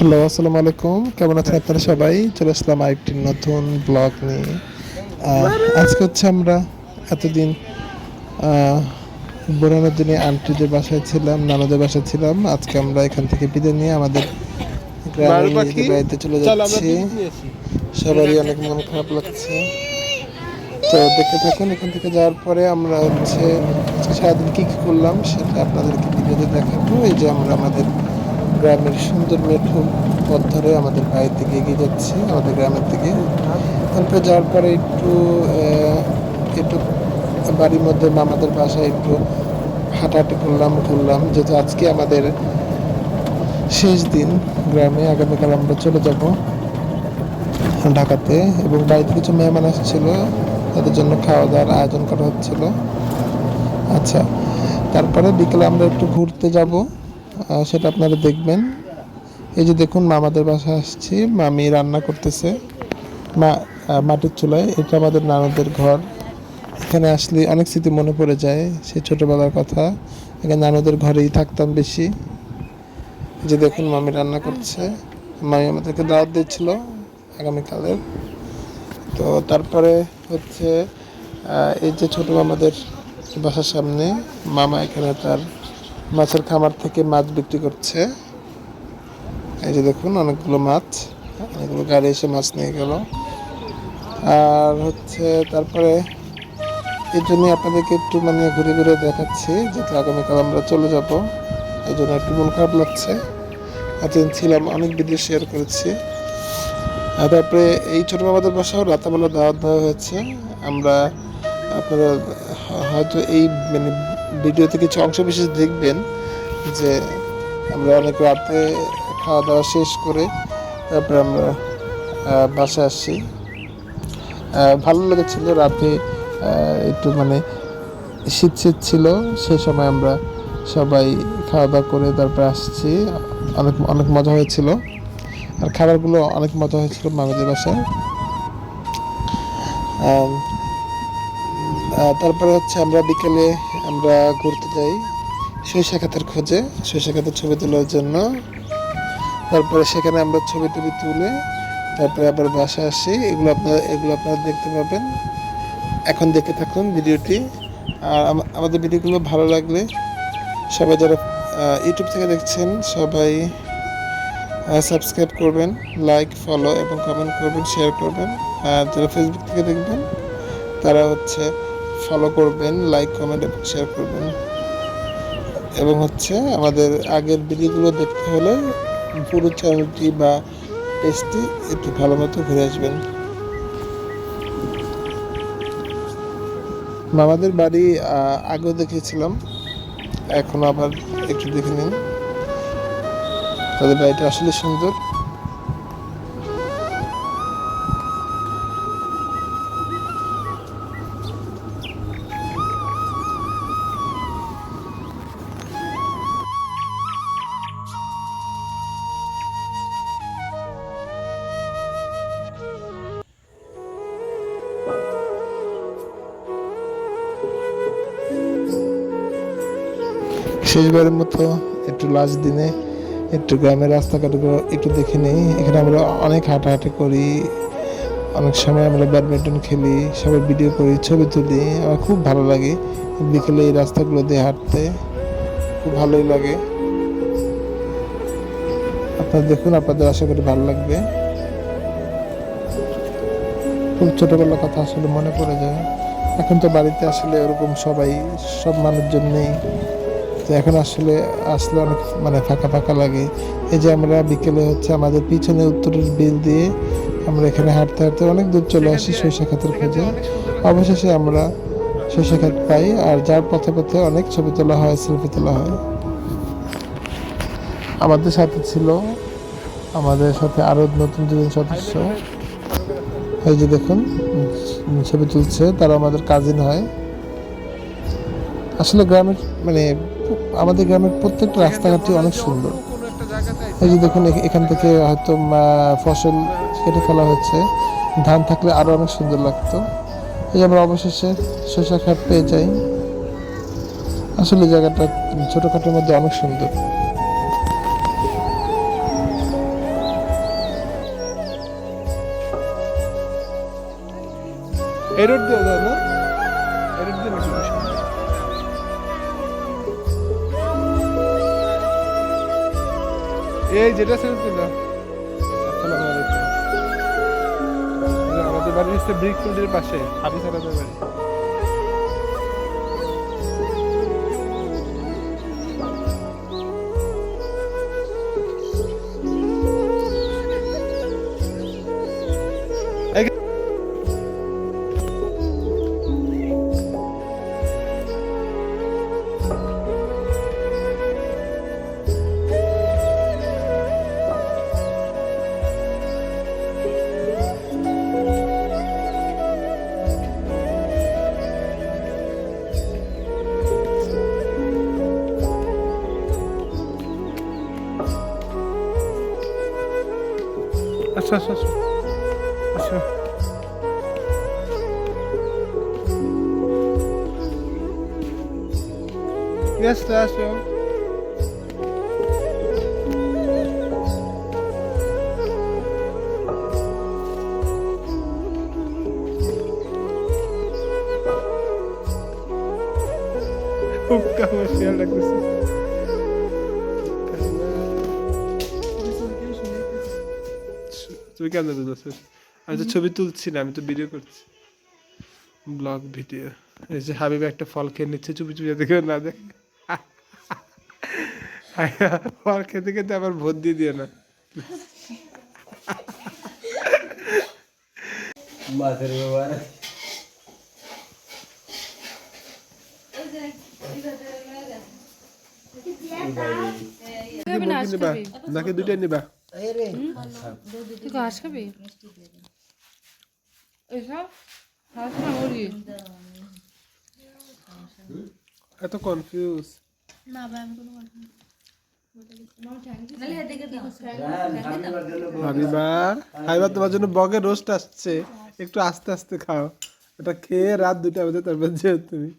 Hello, আসসালামু আলাইকুম। কেমন আছেন আপনারা সবাই? চলে আসলাম আরেকটি নতুন ব্লগ নিয়ে। আজকে হচ্ছে আমরা এতদিন আহ বোরহানুর দিনে আন্টিদের বাসায় ছিলাম, নানুদের বাসায় ছিলাম। আজকে আমরা এখান থেকে বিদায় নিয়ে আমাদের গ্রামে বাবুই পাখি, নিজেদের বাড়িতে চলে চল আমরা যাচ্ছি। দুধ নিয়ে আসি। সবারই অনেক মন খারাপ লাগছে। তো দেখতে থাকুন। এখান থেকে যাওয়ার পরে আমরা হচ্ছে আজকে সারাদিন কী কী করলাম সেটা আপনাদেরকে ভিডিওতে দেখাবো। এই যে আমরা আমাদের গ্রামের সুন্দর মেঠো পথ ধরে আমাদের বাড়ির দিকে এগিয়ে যাচ্ছি, আমাদের গ্রামের দিকে। তারপরে যাওয়ার পরে একটু বাড়ির মধ্যে মামাদের বাসায় একটু হাঁটাহাঁটি করলাম, ঘুরলাম, যেহেতু আজকে আমাদের শেষ দিন গ্রামে। আগামীকাল আমরা চলে যাব ঢাকাতে, এবং বাড়িতে কিছু মেহমান আসছিল, তাদের জন্য খাওয়া দাওয়ার আয়োজন করা হচ্ছিল। আচ্ছা, তারপরে বিকেলে আমরা একটু ঘুরতে যাব, সেটা আপনারা দেখবেন। এই যে দেখুন, মামাদের বাসায় আসছি, মামি রান্না করতেছে মাটির চুলায়। এটা আমাদের নানুদের ঘর। এখানে আসলে অনেক স্মৃতি মনে পড়ে যায়, সেই ছোটবেলার কথা। এখানে নানুদের ঘরেই থাকতাম বেশি। এই যে দেখুন, মামি রান্না করছে। মামি আমাদেরকে দাওয়াত দিচ্ছিল আগামীকালের। তো তারপরে হচ্ছে এই যে ছোট মামাদের বাসার সামনে মামা এখানে তার মাছের খামার থেকে মাছ বিক্রি করছে। এই যে দেখুন, অনেকগুলো মাছ, অনেকগুলো গাড়ি এসে মাছ নিয়ে গেল। আর হচ্ছে তারপরে এই জন্যই আপনাদেরকে একটু ঘুরে ঘুরে দেখাচ্ছি, যেহেতু আগামীকাল আমরা চলে যাব। এই জন্য একটু মন খারাপ লাগছে। এতদিন ছিলাম, অনেক ভিডিও শেয়ার করেছি। আর তারপরে এই ছোটো মামাদের বাসাও রাতাবেলা দাওয়াত দেওয়া হয়েছে। আমরা আপনারা হয়তো এই ভিডিওতে কিছু অংশ বিশেষ দেখবেন যে আমরা অনেক রাতে খাওয়া দাওয়া শেষ করে তারপরে আমরা বাসায় আসছি। ভালো লেগেছিল রাতে, একটু শীত শীত ছিল। সেই সময় আমরা সবাই খাওয়া দাওয়া করে তারপরে আসছি। অনেক অনেক মজা হয়েছিল, আর খাবারগুলো অনেক মজা হয়েছিল মামাদের বাসায়। তারপরে হচ্ছে আমরা বিকেলে আমরা ঘুরতে যাই সরিষা খাতের খোঁজে, সরিষা খাতের ছবি তোলার জন্য। তারপরে সেখানে আমরা ছবি টবি তুলে তারপরে আবার বাসায় আসি। এগুলো আপনারা দেখতে পাবেন। এখন দেখে থাকুন ভিডিওটি। আর আমাদের ভিডিওগুলো ভালো লাগলে সবাই, যারা ইউটিউব থেকে দেখছেন, সবাই সাবস্ক্রাইব করবেন, লাইক, ফলো এবং কমেন্ট করবেন, শেয়ার করবেন। আর যারা ফেসবুক থেকে দেখবেন তারা হচ্ছে ফলো করবেন, লাইক, কমেন্ট এবং শেয়ার করবেন। এবং হচ্ছে আমাদের আগের ভিডিওগুলো দেখতে হলে পুরো চ্যানেলটি বা পেজটি একটু ভালো মতো ঘুরে আসবেন। মামাদের বাড়ি আগেও দেখেছিলাম, এখন আবার একটু দেখে নিন। তাদের বাড়িটা আসলে সুন্দর। শেষবারের মতো একটু লাস্ট দিনে একটু গ্রামের রাস্তাঘাটগুলো একটু দেখে নিই। এখানে আমরা অনেক হাঁটাহাঁটি করি, অনেক সময় আমরা ব্যাডমিন্টন খেলি, সবাই ভিডিও করি, ছবি তুলি। আমার খুব ভালো লাগে বিকেলে এই রাস্তাগুলো দিয়ে হাঁটতে, খুব ভালোই লাগে। আপনারা দেখুন, আপনাদের আশা করি ভালো লাগবে। খুব ছোটোবেলার কথা আসলে মনে পড়ে যায়। এখন তো বাড়িতে আসলে ওরকম সব মানুষজন নেই, তো এখন আসলে আসলে অনেক ফাঁকা ফাঁকা লাগে। এই যে আমরা বিকেলে হচ্ছে আমাদের পিছনে উত্তরের বিল দিয়ে আমরা এখানে হাঁটতে হাঁটতে অনেক দূর চলে আসি সরিষা খাতের খোঁজে। অবশেষে আমরা সরিষা খাত পাই, আর যার পথে পথে অনেক ছবি তোলা হয়, সেলফি তোলা হয়। আমাদের সাথে ছিল, আমাদের সাথে আরও নতুন দুজন সদস্য। এই যে দেখুন, ছবি তুলছে, তারা আমাদের কাজিন হয়। আসলে গ্রামের আমাদের গ্রামের প্রত্যেকটা রাস্তাঘাটই অনেক সুন্দর। এই যে দেখুন, এখান থেকে হয়তো ফসল কেটে ফেলা হচ্ছে, ধান থাকলে আরো অনেক সুন্দর লাগতো। এই যে আমরা অবশেষে সরিষা খাত পেয়ে যাই। আসলে জায়গাটা ছোটখাটোর মধ্যে অনেক সুন্দর। এই রোড দিয়ে দাও না, এই রোড দিয়ে নাকি? এই যেটা ছেড়ে দিল। আসসালামু আলাইকুম। আমাদের বাড়ি হচ্ছে ব্রিক ফিল্ডের পাশে, হাবি সারাদের বাড়ি। আচ্ছা আচ্ছা আচ্ছা আচ্ছা। Yes, আসো। খুব কেমন শিয়াল ডাকতেছে। তুমি কেমন বুঝতেছিস? আমি তো ছবি তুলছি না, আমি তো ভিডিও করছি, ব্লগ ভিডিও। এই যে হাবিব একটা ফল খেয়ে নিচ্ছে চুপি চুপি, যাতে কেউ না দেখে। ফল খেতে খেতে আবার ভোট দিয়ে দিও না। মাছের ব্যাপার নাকি দুইটাই নিবা? তুই ঘাস খাবি? এসব ঘাস না মুরগি। এত কনফিউজ। হাবিবা, হাবিবা তোমার জন্য বগের রোস্ট আসছে, একটু আস্তে আস্তে খাও। এটা খেয়ে রাত 2টা বাজে তারপর যেও তুমি।